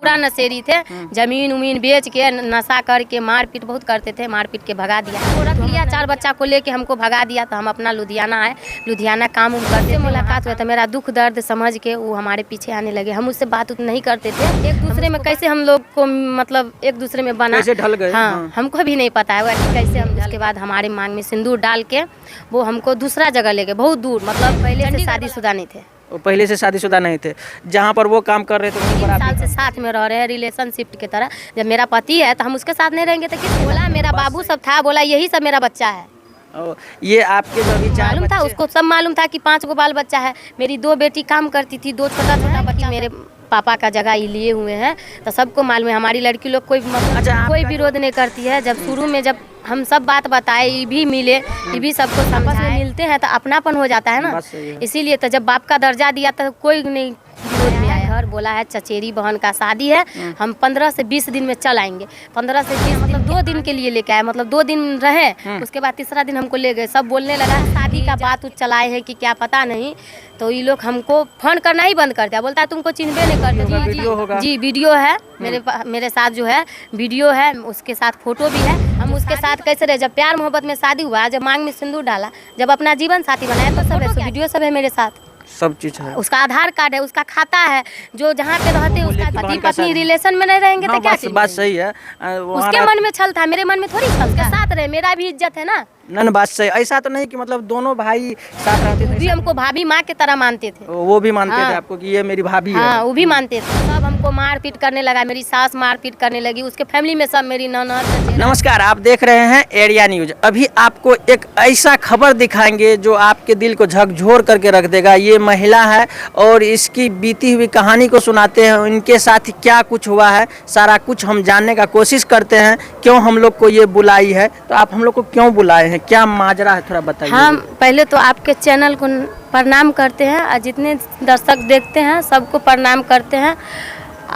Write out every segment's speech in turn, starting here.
पूरा नशेरी थे। जमीन उमीन बेच के नशा करके मारपीट बहुत करते थे, मारपीट के भगा दिया। वो रख लिया 4 बच्चा को लेके हमको भगा दिया। तो हम अपना लुधियाना है, लुधियाना काम उम करते। मुलाकात हुआ तो मेरा दुख दर्द समझ के वो हमारे पीछे आने लगे। हम उससे बात उत नहीं करते थे। एक दूसरे में कैसे हम लोग को मतलब एक दूसरे में बना कैसे ढल गए। हाँ, हमको भी नहीं पता है कि कैसे हम। उसके बाद हमारे मांग में सिंदूर डाल के वो हमको दूसरा जगह ले गए, बहुत दूर। मतलब पहले से शादीशुदा नहीं थे, वो पहले से शादीशुदा नहीं थे। जहाँ पर वो काम कर रहे थे वहीं पर 3 साल से साथ में रह रहे हैं, रिलेशनशिप की तरह। जब मेरा पति है तो हम उसके साथ नहीं रहेंगे तो किस? बोला मेरा बाबू सब था, बोला यही सब मेरा बच्चा है। ये आपके जो अभी 4 मालूम था उसको, सब मालूम था कि 5 गो बाल बच्चा है। मेरी 2 बेटी काम करती थी, 2 छोटा छोटा बच्चा मेरे पापा का जगह ही लिए हुए हैं। तो सबको मालूम है। हमारी लड़की लोग कोई कोई विरोध नहीं करती है। जब शुरू में जब हम सब बात बताए, ये भी मिले, ये भी सबको समझाए, मिलते हैं तो अपनापन हो जाता है ना। इसीलिए तो जब बाप का दर्जा दिया तो कोई नहीं विरोध में आया। घर बोला है चचेरी बहन का शादी है, हम 15 से 20 दिन में चल आएंगे। 15 से 20 मतलब 2 दिन के लिए लेके आए, मतलब 2 दिन रहे। उसके बाद तीसरा दिन हमको ले गए। सब बोलने लगा शादी का बात उत चलाए है कि क्या पता नहीं। तो ये लोग हमको फोन करना ही बंद कर दिया। बोलता है तुमको चिन्हबे नहीं करते। जी वीडियो है मेरे साथ जो है वीडियो है, उसके साथ फोटो भी है। हम उसके साथ कैसे रहे। जब प्यार मोहब्बत में शादी हुआ, जब मांग में सिंदूर डाला, जब अपना जीवन साथी बनाया तो सब है, वीडियो सब है मेरे साथ। सब चीज है। उसका आधार कार्ड है, उसका खाता है, जो जहाँ पे रहते हैं उसका पति पत्नी रिलेशन में नहीं रहेंगे तो क्या? बात सही है। उसके मन में छल था, मेरे मन में थोड़ी छल। उसके साथ रहे, मेरा भी इज्जत है ना। न बात सही। ऐसा तो नहीं कि मतलब दोनों भाई साथ रहते थे। भी हमको भाभी माँ की तरह मानते थे। वो भी मानते थे आपको कि ये मेरी भाभी है। हाँ, वो भी मानते थे। सब हमको मारपीट करने लगा, मेरी सास मारपीट करने लगी, उसके फैमिली में सब मेरी ननद। नमस्कार, आप देख रहे हैं एरिया न्यूज। अभी आपको एक ऐसा खबर दिखाएंगे जो आपके दिल को झकझोर करके रख देगा। ये महिला है और इसकी बीती हुई कहानी को सुनाते हैं। उनके साथ क्या कुछ हुआ है, सारा कुछ हम जानने का कोशिश करते हैं। क्यों हम लोग को ये बुलाई है, तो आप हम लोग को क्यों बुलाए हैं, क्या माजरा है, थोड़ा बताइए। हम पहले तो आपके चैनल को प्रणाम करते हैं और जितने दर्शक देखते हैं सबको प्रणाम करते हैं।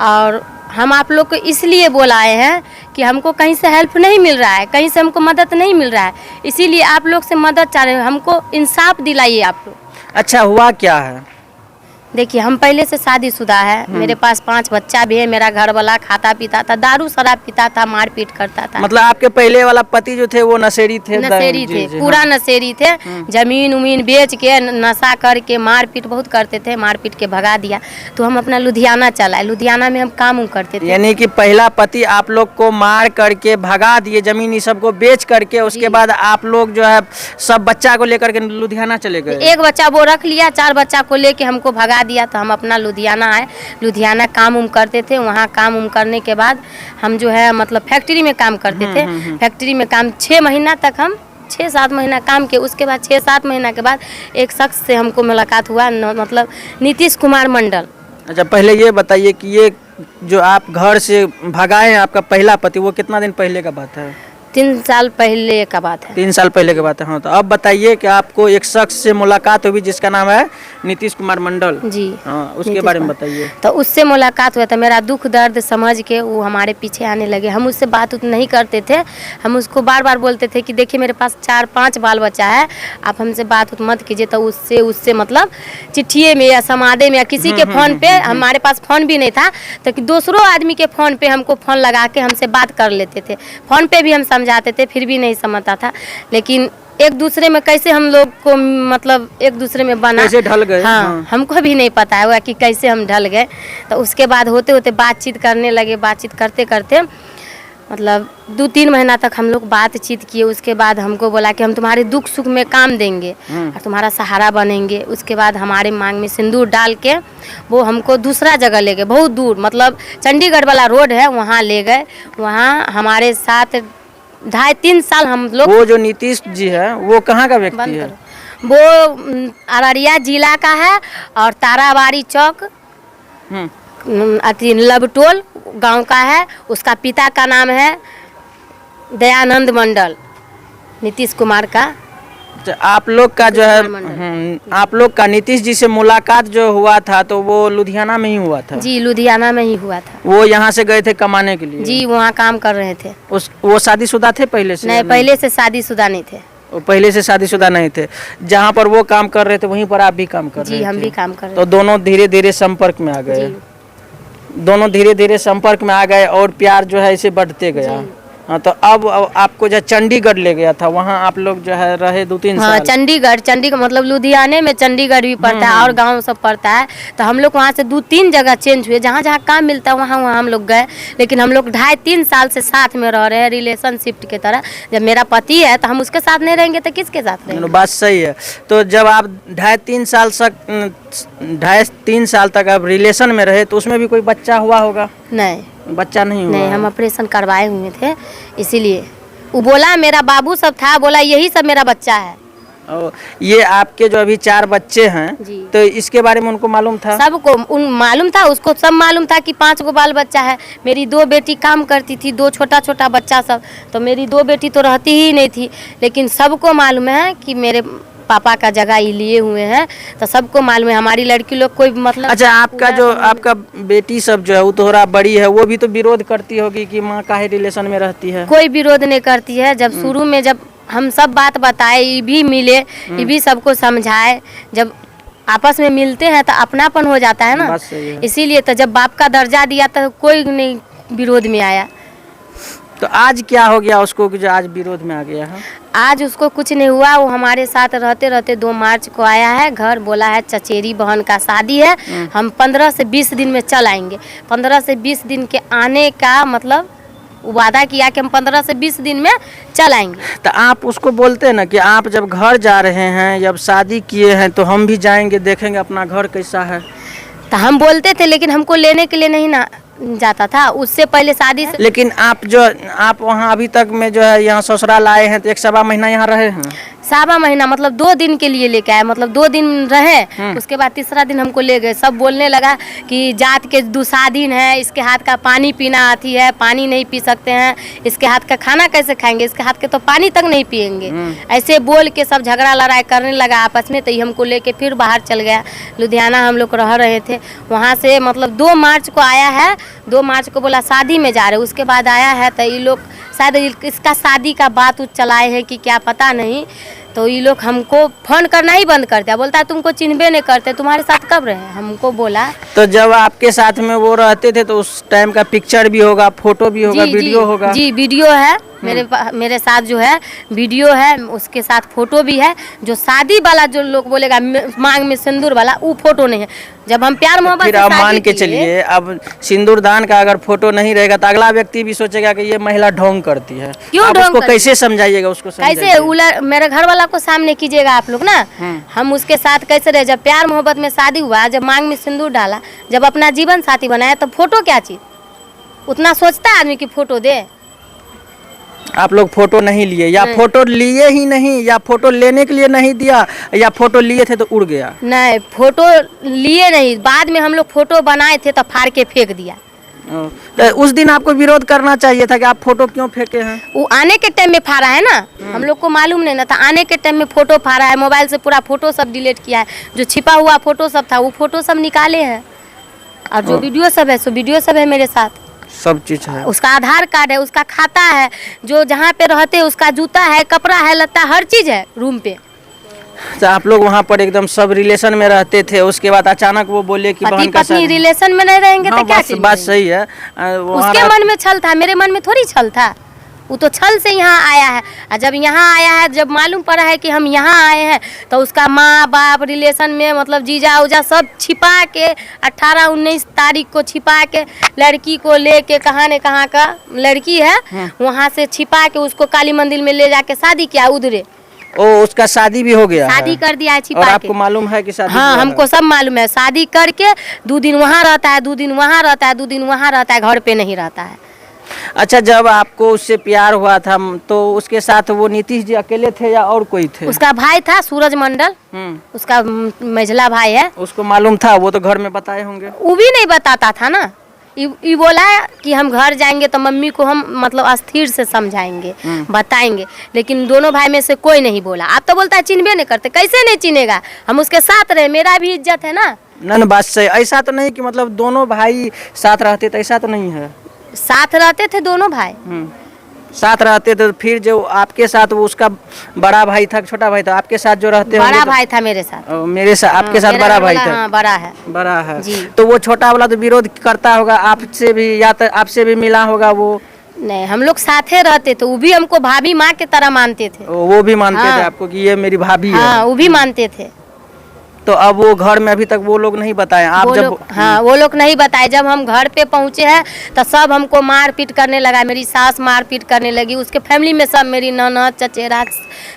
और हम आप लोग को इसलिए बुलाए हैं कि हमको कहीं से हेल्प नहीं मिल रहा है, कहीं से हमको मदद नहीं मिल रहा है। इसीलिए आप लोग से मदद चाह रहे हैं। हमको इंसाफ दिलाइए आप लोग। अच्छा, हुआ क्या है? देखिए, हम पहले से शादीशुदा है। मेरे पास 5 बच्चा भी है। मेरा घर वाला खाता पीता था, दारू शराब पीता था, मारपीट करता था। मतलब आपके पहले वाला पति जो थे वो नशेरी थे? नशेरी थे, पूरा नशेरी थे। जमीन उमीन बेच के नशा करके मारपीट बहुत करते थे, मारपीट के भगा दिया। तो हम अपना लुधियाना चलाए। लुधियाना में हम काम करते थे। यानी कि पहला पति आप लोग को मार करके भगा दिए, जमीन ये सबको बेच करके। उसके बाद आप लोग जो है सब बच्चा को लेकर के लुधियाना चले गए। एक बच्चा वो रख लिया, 4 बच्चा को लेके हमको भगा दिया। तो हम अपना लुधियाना है, लुधियाना काम उम करते थे। वहाँ काम उम करने के बाद हम जो है मतलब फैक्ट्री में काम करते थे। फैक्ट्री में काम 6 महीना तक हम 6-7 महीना काम किए। उसके बाद 6-7 महीना के बाद एक शख्स से हमको मुलाकात हुआ, मतलब नीतीश कुमार मंडल। अच्छा, पहले ये बताइए कि ये जो आप घर से भगाए हैं आपका पहला पति, वो कितना दिन पहले का बात है? 3 साल पहले का बात है। 3 साल पहले की बात है। हाँ, तो अब बताइए कि आपको एक शख्स से मुलाकात हुई जिसका नाम है नीतीश कुमार मंडल। जी हाँ, उसके बारे में बताइए। तो उससे मुलाकात हुआ तो मेरा दुख दर्द समझ के वो हमारे पीछे आने लगे। हम उससे बात उत नहीं करते थे। हम उसको बार बार बोलते थे कि देखिए मेरे पास 4-5 बाल बच्चा है, आप हमसे बात उत मत कीजिए। तो उससे मतलब चिट्ठिए में या समाधे में या किसी के फ़ोन पे, हमारे पास फ़ोन भी नहीं था, तो कि दूसरों आदमी के फ़ोन पे हमको फ़ोन लगा के हमसे बात कर लेते थे। फ़ोन पे भी हम समझाते थे, फिर भी नहीं समझता था। लेकिन एक दूसरे में कैसे हम लोग को मतलब एक दूसरे में बना, कैसे ढल गए। हाँ, हमको भी नहीं पता है कि कैसे हम ढल गए। तो उसके बाद होते होते बातचीत करने लगे। बातचीत करते करते मतलब 2-3 महीना तक हम लोग बातचीत किए। उसके बाद हमको बोला कि हम तुम्हारे दुख सुख में काम देंगे और तुम्हारा सहारा बनेंगे। उसके बाद हमारे मांग में सिंदूर डाल के वो हमको दूसरा जगह ले गए, बहुत दूर, मतलब चंडीगढ़ वाला रोड है, वहाँ ले गए। वहाँ हमारे साथ 2.5-3 साल हम लोग। वो जो नीतीश जी है वो कहाँ का व्यक्ति है? वो अररिया जिला का है और ताराबाड़ी चौक लबटोल गांव का है। उसका पिता का नाम है दयानंद मंडल, नीतीश कुमार का। आप लोग का जो है आप लोग का नीतीश जी से मुलाकात जो हुआ था तो वो लुधियाना में ही हुआ था? जी, लुधियाना में ही हुआ था। वो यहाँ से गए थे कमाने के लिए? जी, वहाँ काम कर रहे थे। वो शादीशुदा थे पहले से? नहीं, पहले से शादीशुदा नहीं थे। वो पहले से शादीशुदा नहीं थे। जहाँ पर वो काम कर रहे थे वहीं पर आप भी काम कर रहे थे? जी, हम भी काम कर रहे थे। तो दोनों धीरे धीरे संपर्क में आ गए। दोनों धीरे धीरे संपर्क में आ गए और प्यार जो है इसे बढ़ते गया। हाँ, तो अब आपको जो चंडीगढ़ ले गया था, वहाँ आप लोग जो है रहे 2-3 हाँ, साल। चंडीगढ़ मतलब लुधियाने में चंडीगढ़ भी पड़ता है और गांव सब पड़ता है। तो हम लोग वहाँ से 2-3 जगह चेंज हुए, जहाँ जहाँ काम मिलता है वहाँ हम लोग गए। लेकिन हम लोग 2.5-3 साल से साथ में रह रहे हैं रिलेशनशिप की तरह। जब मेरा पति है तो हम उसके साथ नहीं रहेंगे तो किसके साथ रहेंगे? बात सही है। तो जब आप 2.5-3 साल तक आप रिलेशन में रहे तो उसमें भी कोई बच्चा हुआ होगा? नहीं, बच्चा नहीं हुआ? नहीं, हम ऑपरेशन करवाए हुए थे, इसीलिए वो बोला मेरा बाबू सब था, बोला यही सब मेरा बच्चा है। और ये आपके जो अभी 4 बच्चे हैं, तो इसके बारे में उनको मालूम था? सबको मालूम था, उसको सब मालूम था कि 5 गो बाल बच्चा है। मेरी 2 बेटी काम करती थी, 2 छोटा छोटा बच्चा सब, तो मेरी 2 बेटी तो रहती ही नहीं थी। लेकिन सबको मालूम है कि मेरे पापा का जगह ही लिए हुए हैं, तो सबको मालूम है। हमारी लड़की लोग कोई मतलब। अच्छा, आपका बेटी सब जो है वो थोड़ा बड़ी है, वो भी तो विरोध करती होगी कि माँ काहे रिलेशन में रहती है? कोई विरोध नहीं करती है। जब शुरू में जब हम सब बात बताए, ये भी मिले, ये भी सबको समझाए, जब आपस में मिलते हैं तो अपनापन हो जाता है ना। इसीलिए तो जब बाप का दर्जा दिया तो कोई नहीं विरोध में आया। तो आज क्या हो गया उसको कि जो आज विरोध में आ गया है? आज उसको कुछ नहीं हुआ, वो हमारे साथ रहते रहते 2 मार्च को आया है घर। बोला है चचेरी बहन का शादी है, हम 15 से 20 दिन में चल आएंगे। 15 से 20 दिन के आने का मतलब वादा किया कि हम 15 से 20 दिन में चल आएंगे। तो आप उसको बोलते हैं ना कि आप जब घर जा रहे हैं, जब शादी किए हैं, तो हम भी जाएंगे, देखेंगे अपना घर कैसा है। तो हम बोलते थे, लेकिन हमको लेने के लिए नहीं ना जाता था उससे पहले शादी से। लेकिन आप वहाँ अभी तक में जो है यहाँ ससुराल आए हैं तो 1 सवा महीना यहाँ रहे हैं? 1.25 महीना मतलब 2 दिन के लिए लेके आए, मतलब 2 दिन रहे। उसके बाद तीसरा दिन हमको ले गए। सब बोलने लगा कि जात के दुसाधीन है, इसके हाथ का पानी पीना आती है, पानी नहीं पी सकते हैं, इसके हाथ का खाना कैसे खाएंगे, इसके हाथ के तो पानी तक नहीं पियेंगे। ऐसे बोल के सब झगड़ा लड़ाई करने लगा आपस में। तो ये हमको लेके फिर बाहर चल गया। लुधियाना हम लोग रह रहे थे, वहाँ से मतलब 2 मार्च को आया है। 2 मार्च को बोला शादी में जा रहे, उसके बाद आया है। तो ये लोग शायद इसका शादी का बात चलाए हैं कि क्या पता नहीं। तो ये लोग हमको फोन करना ही बंद कर दिया, बोलता है तुमको चिन्हबे नहीं करते, तुम्हारे साथ कब रहे। हमको बोला तो जब आपके साथ में वो रहते थे तो उस टाइम का पिक्चर भी होगा, फोटो भी होगा, वीडियो होगा? जी, वीडियो है मेरे साथ जो है, वीडियो है, उसके साथ फोटो भी है। जो शादी वाला जो लोग बोलेगा मांग में सिंदूर वाला, वो फोटो नहीं है। जब हम प्यार मोहब्बत फिर आप मान के चलिए, अब सिंदूर दान का अगर फोटो नहीं रहेगा तो अगला व्यक्ति भी सोचेगा कि ये महिला ढोंग करती है। क्यों आप उसको कैसे समझाइएगा? उसको कैसे मेरे घर वाला को सामने कीजिएगा आप लोग ना। हम उसके साथ कैसे रहे? जब प्यार मोहब्बत में शादी हुआ, जब मांग में सिंदूर डाला, जब अपना जीवन साथी बनाया, तो फोटो क्या चीज? उतना सोचता है आदमी की फोटो दे। आप लोग फोटो नहीं लिए, या फोटो लिए ही नहीं, या फोटो लेने के लिए नहीं दिया, या फोटो लिए थे तो उड़ गया? नहीं, फोटो लिए नहीं, बाद में हम लोग फोटो बनाए थे तो फाड़ के फेंक दिया। तो उस दिन आपको विरोध करना चाहिए था कि आप फोटो क्यों फेंके हैं? वो आने के टाइम में फाड़ा है ना, हम लोग को मालूम नहीं ना था। आने के टाइम में फोटो फाड़ा है, मोबाइल से पूरा फोटो सब डिलीट किया है। जो छिपा हुआ फोटो सब था वो फोटो सब निकाले हैं, और जो वीडियो सब है सो वीडियो सब है मेरे साथ। सब चीज है, उसका आधार कार्ड है, उसका खाता है, जो जहाँ पे रहते हैं उसका जूता है, कपड़ा है, लत्ता, हर चीज है रूम पे। तो आप लोग वहाँ पर एकदम सब रिलेशन में रहते थे, उसके बाद अचानक वो बोले कि पति पत्नी रिलेशन में नहीं रहेंगे तो क्या? बात सही है। उसके मन में छल था, मेरे मन में थोड़ी छल था। वो तो छल से यहाँ आया है, और जब यहाँ आया है, जब मालूम पड़ा है कि हम यहाँ आए हैं, तो उसका माँ बाप रिलेशन में मतलब जीजा उजा सब छिपा के 18-19 तारीख को छिपा के लड़की को लेके कहाँ न कहाँ का लड़की है वहाँ से छिपा के उसको काली मंदिर में ले जाके शादी किया उधरे। ओ, उसका शादी भी हो गया? शादी कर दिया है छिपा और के। आपको मालूम है कि शादी? हाँ, हमको सब मालूम है। शादी करके 2 दिन वहाँ रहता है, 2 दिन वहाँ रहता है, 2 दिन वहाँ रहता है, घर पे नहीं रहता है। अच्छा, जब आपको उससे प्यार हुआ था तो उसके साथ वो नीतीश जी अकेले थे या और कोई थे? उसका भाई था सूरज मंडल, उसका मझला भाई है। उसको मालूम था? वो तो घर में बताए होंगे। वो भी नहीं बताता था ना। ये बोला कि हम घर जाएंगे तो मम्मी को हम मतलब अस्थिर से समझाएंगे, बताएंगे, लेकिन दोनों भाई में से कोई नहीं बोला। आप तो बोलता है चिन्हबे नहीं करते, कैसे नहीं चिन्हेगा? हम उसके साथ रहे, मेरा भी इज्जत है ना। ना बात सही। ऐसा तो नहीं कि मतलब दोनों भाई साथ रहते, तो ऐसा तो नहीं है। साथ रहते थे दोनों भाई, साथ रहते थे, फिर जो आपके साथ वो उसका बड़ा भाई था, छोटा भाई था, आपके साथ जो रहते होंगे बड़ा तो- भाई था मेरे साथ। मेरे साथ आपके साथ मेरा बड़ा घर भाई वाला, था। हाँ, बड़ा है। बड़ा है जी। तो वो छोटा वाला तो विरोध करता होगा आपसे भी, या तो आपसे भी मिला होगा वो? नहीं, हम लोग साथे रहते थे, वो भी हमको भाभी माँ की तरह मानते थे। वो भी मानते हाँ। थे आपको कि ये मेरी भाभी हाँ, है? वो भी मानते थे। तो अब वो घर में अभी तक वो लोग नहीं बताए आप वो जब? लोग, हाँ, वो लोग नहीं बताए। जब हम घर पे पहुँचे हैं तो सब हमको मार पीट करने लगा, मेरी सास मार पीट करने लगी, उसके फैमिली में सब, मेरी ननद, चचेरा,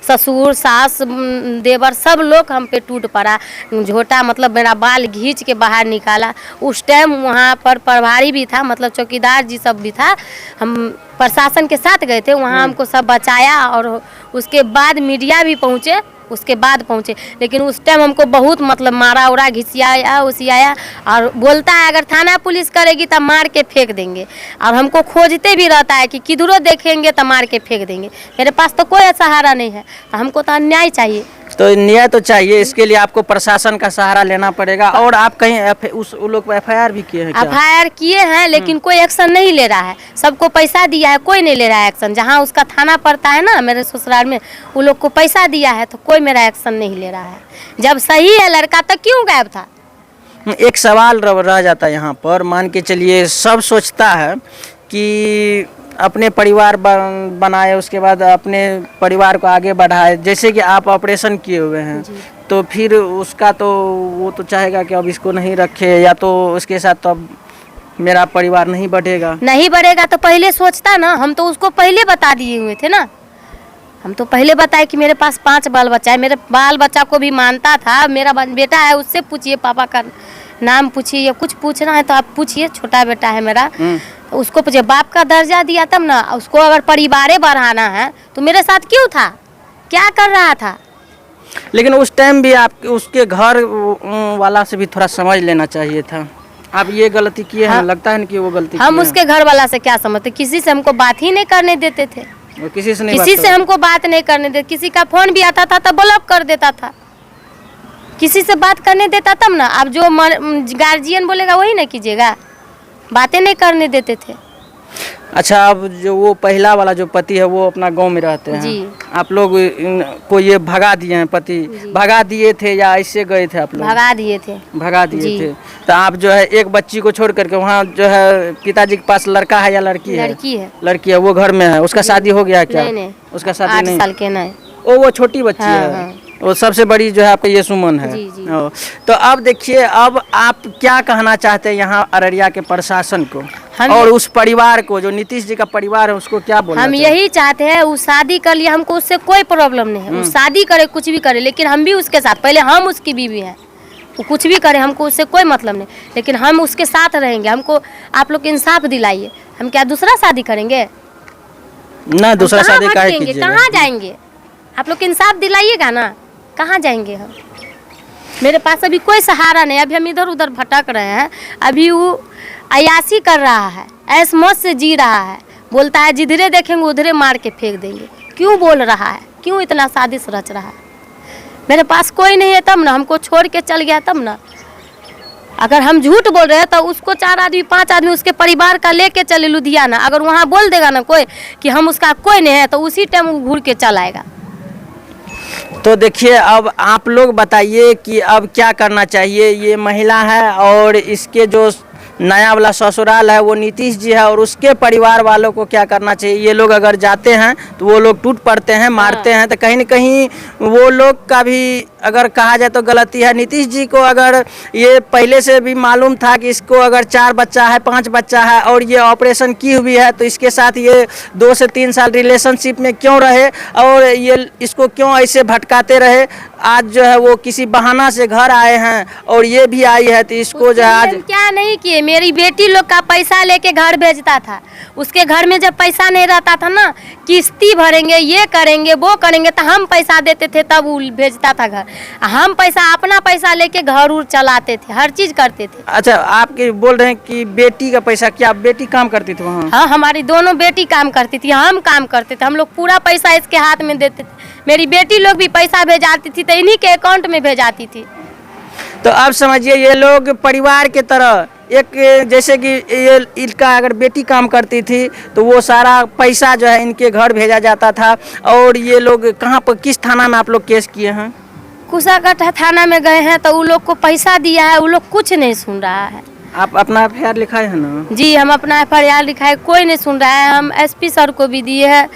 ससुर, सास, देवर, सब लोग हम पे टूट पड़ा। झोटा मतलब मेरा बाल घींच के बाहर निकाला। उस टाइम वहाँ पर प्रभारी भी था, मतलब चौकीदार जी सब भी था। हम प्रशासन के साथ गए थे वहाँ, हमको सब बचाया और उसके बाद मीडिया भी पहुँचे, उसके बाद पहुँचे। लेकिन उस टाइम हमको बहुत मतलब मारा उड़ा, घिसियाया उसियाया, और बोलता है अगर थाना पुलिस करेगी तब मार के फेंक देंगे, और हमको खोजते भी रहता है कि किधरों देखेंगे तो मार के फेंक देंगे। मेरे पास तो कोई सहारा नहीं है, हमको तो अन्याय चाहिए। तो न्याय तो चाहिए, इसके लिए आपको प्रशासन का सहारा लेना पड़ेगा। और आप कहीं उस लोग पर FIR भी किए हैं क्या? FIR किए हैं, लेकिन कोई एक्शन नहीं ले रहा है। सबको पैसा दिया है, कोई नहीं ले रहा है एक्शन। जहाँ उसका थाना पड़ता है ना मेरे ससुराल में, वो लोग को पैसा दिया है तो कोई मेरा एक्शन नहीं ले रहा है। जब सही है लड़का तो क्यों गायब था? एक सवाल रह जाता है यहाँ पर, मान के चलिए सब सोचता है कि अपने परिवार बनाए, उसके बाद अपने परिवार को आगे बढ़ाए। जैसे कि आप ऑपरेशन किए हुए हैं, तो फिर उसका तो वो तो चाहेगा कि अब इसको नहीं रखे, या तो उसके साथ तो अब मेरा परिवार नहीं बढ़ेगा। नहीं बढ़ेगा तो पहले सोचता ना, हम तो उसको पहले बता दिए हुए थे ना। हम तो पहले बताए कि मेरे पास 5 बाल बच्चा है, मेरे बाल बच्चा को भी मानता था। मेरा बेटा है, उससे पूछिए, पापा का नाम पूछिए, या कुछ पूछना है तो आप पूछिए, छोटा बेटा है मेरा, उसको पूछिए। बाप का दर्जा दिया तब ना, उसको अगर परिवारे बढ़ाना है तो मेरे साथ क्यों था, क्या कर रहा था? लेकिन उस टाइम भी आप उसके घर वाला से भी थोड़ा समझ लेना चाहिए था। आप ये गलती किए हैं, लगता है ना कि वो गलती हम किए उसके घर वाला से क्या समझते? किसी से हमको बात ही नहीं करने देते थे, हैं। किसी से नहीं किसी बात से हमको बात नहीं करने देते। किसी का फोन भी आता था तो ब्लॉक कर देता था। किसी से बात करने देता तब ना। अब जो गार्जियन बोलेगा वही ना कीजिएगा, बातें नहीं करने देते थे। अच्छा, अब जो वो पहला वाला जो पति है वो अपना गांव में रहते हैं जी। आप लोग को ये भगा दिए हैं? पति भगा दिए थे या ऐसे गए थे आप लोग? भगा दिए थे। भगा दिए जी। थे। तो आप जो है एक बच्ची को छोड़ करके वहाँ जो है पिताजी के पास लड़का है या लड़की है? लड़की है। लड़की है, वो घर में है। उसका शादी हो गया है क्या? नहीं नहीं, उसका शादी 8 नहीं। साल के नहीं। वो छोटी बच्ची हाँ, है। हाँ। वो सबसे बड़ी जो है आपका ये सुमन है। जी, जी। तो अब देखिए, अब आप क्या कहना चाहते हैं यहाँ अररिया के प्रशासन को हम और उस परिवार को, जो नीतीश जी का परिवार है, उसको क्या बोलना हम चाहते हैं? यही चाहते हैं, वो शादी कर लिया, हमको उससे कोई प्रॉब्लम नहीं है। वो शादी करे, कुछ भी करे, लेकिन हम भी उसके साथ, पहले हम उसकी बीवी हैं। वो कुछ भी करे, हमको उससे कोई मतलब नहीं, लेकिन हम उसके साथ रहेंगे। हमको आप लोग इंसाफ दिलाइए। हम क्या दूसरा शादी करेंगे? ना दूसरा शादी काहे भटकेंगे? कीजिएगा? कहाँ जाएंगे? आप लोग इंसाफ दिलाइएगा ना, कहाँ जाएंगे हम? मेरे पास अभी कोई सहारा नहीं। अभी हम इधर उधर भटक रहे हैं। अभी वो अयासी कर रहा है, ऐस मौत से जी रहा है। बोलता है जिधरे देखेंगे उधरे मार के फेंक देंगे। क्यों बोल रहा है? क्यों इतना साजिश रच रहा है? मेरे पास कोई नहीं है तब ना, हमको छोड़ के चल गया तब ना। अगर हम झूठ बोल रहे हैं तो उसको 4 आदमी 5 आदमी उसके परिवार का लेके चले लुधियाना। अगर वहाँ बोल देगा ना कोई कि हम उसका कोई नहीं है, तो उसी टाइम वो घूर के चल आएगा। तो देखिए, अब आप लोग बताइए कि अब क्या करना चाहिए। ये महिला है और इसके जो नया वाला ससुराल है वो नीतीश जी है, और उसके परिवार वालों को क्या करना चाहिए। ये लोग अगर जाते हैं तो वो लोग टूट पड़ते हैं, मारते हैं, तो कहीं न कहीं वो लोग का भी अगर कहा जाए तो गलती है। नीतीश जी को अगर ये पहले से भी मालूम था कि इसको अगर 4 बच्चा है, 5 बच्चा है और ये ऑपरेशन की हुई है, तो इसके साथ ये 2 से 3 साल रिलेशनशिप में क्यों रहे और ये इसको क्यों ऐसे भटकाते रहे। आज जो है वो किसी बहाना से घर आए हैं और ये भी आई है, तो इसको जो है आज क्या नहीं किए। मेरी बेटी लोग का पैसा लेके घर भेजता था। उसके घर में जब पैसा नहीं रहता था ना, किस्ती भरेंगे, ये करेंगे, वो करेंगे, तो हम पैसा देते थे, तब वो भेजता था घर। हम पैसा अपना पैसा लेके घर उर चलाते थे, हर चीज करते थे। अच्छा, आपके बोल रहे हैं कि बेटी का पैसा, क्या बेटी काम करती थी वहाँ? हाँ, हमारी दोनों बेटी काम करती थी, हम काम करते थे। हम लोग पूरा पैसा इसके हाथ में देते थे। मेरी बेटी लोग भी पैसा भेजाती थी तो इन्हीं के अकाउंट में भेजाती थी। तो अब समझिए, ये लोग परिवार के तरह एक जैसे कि ये इनका अगर बेटी काम करती थी तो वो सारा पैसा जो है इनके घर भेजा जाता था। और ये लोग कहाँ पर किस थाना में आप लोग केस किए हैं? कुशागढ़ थाना में गए हैं तो वो लोग को पैसा दिया है, वो लोग कुछ नहीं सुन रहा है। आप अपना FIR लिखाए हैं ना? जी हम अपना FIR लिखाए, कोई नहीं सुन रहा है। हम SP सर को भी दिए हैं,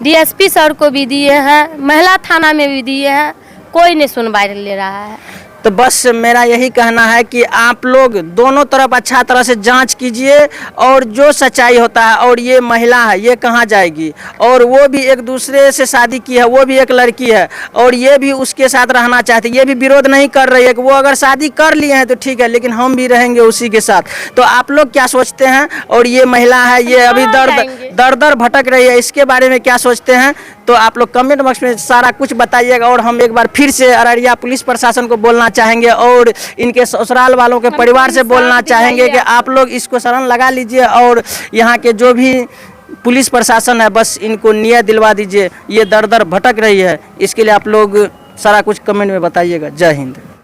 DSP सर को भी दिए हैं, महिला थाना में भी दिए हैं, कोई नहीं सुनवाई ले रहा है। तो बस मेरा यही कहना है कि आप लोग दोनों तरफ अच्छा तरह से जांच कीजिए और जो सच्चाई होता है। और ये महिला है, ये कहाँ जाएगी? और वो भी एक दूसरे से शादी की है, वो भी एक लड़की है और ये भी उसके साथ रहना चाहती है। ये भी विरोध नहीं कर रही है कि वो अगर शादी कर लिए हैं तो ठीक है, लेकिन हम भी रहेंगे उसी के साथ। तो आप लोग क्या सोचते हैं? और ये महिला है, ये अभी दर भटक रही है, इसके बारे में क्या सोचते हैं? तो आप लोग कमेंट बॉक्स में सारा कुछ बताइएगा। और हम एक बार फिर से अररिया पुलिस प्रशासन को बोलना चाहेंगे और इनके ससुराल वालों के परिवार से बोलना चाहेंगे कि आप लोग इसको शरण लगा लीजिए और यहाँ के जो भी पुलिस प्रशासन है बस इनको न्याय दिलवा दीजिए। ये दर भटक रही है, इसके लिए आप लोग सारा कुछ कमेंट में बताइएगा। जय हिंद।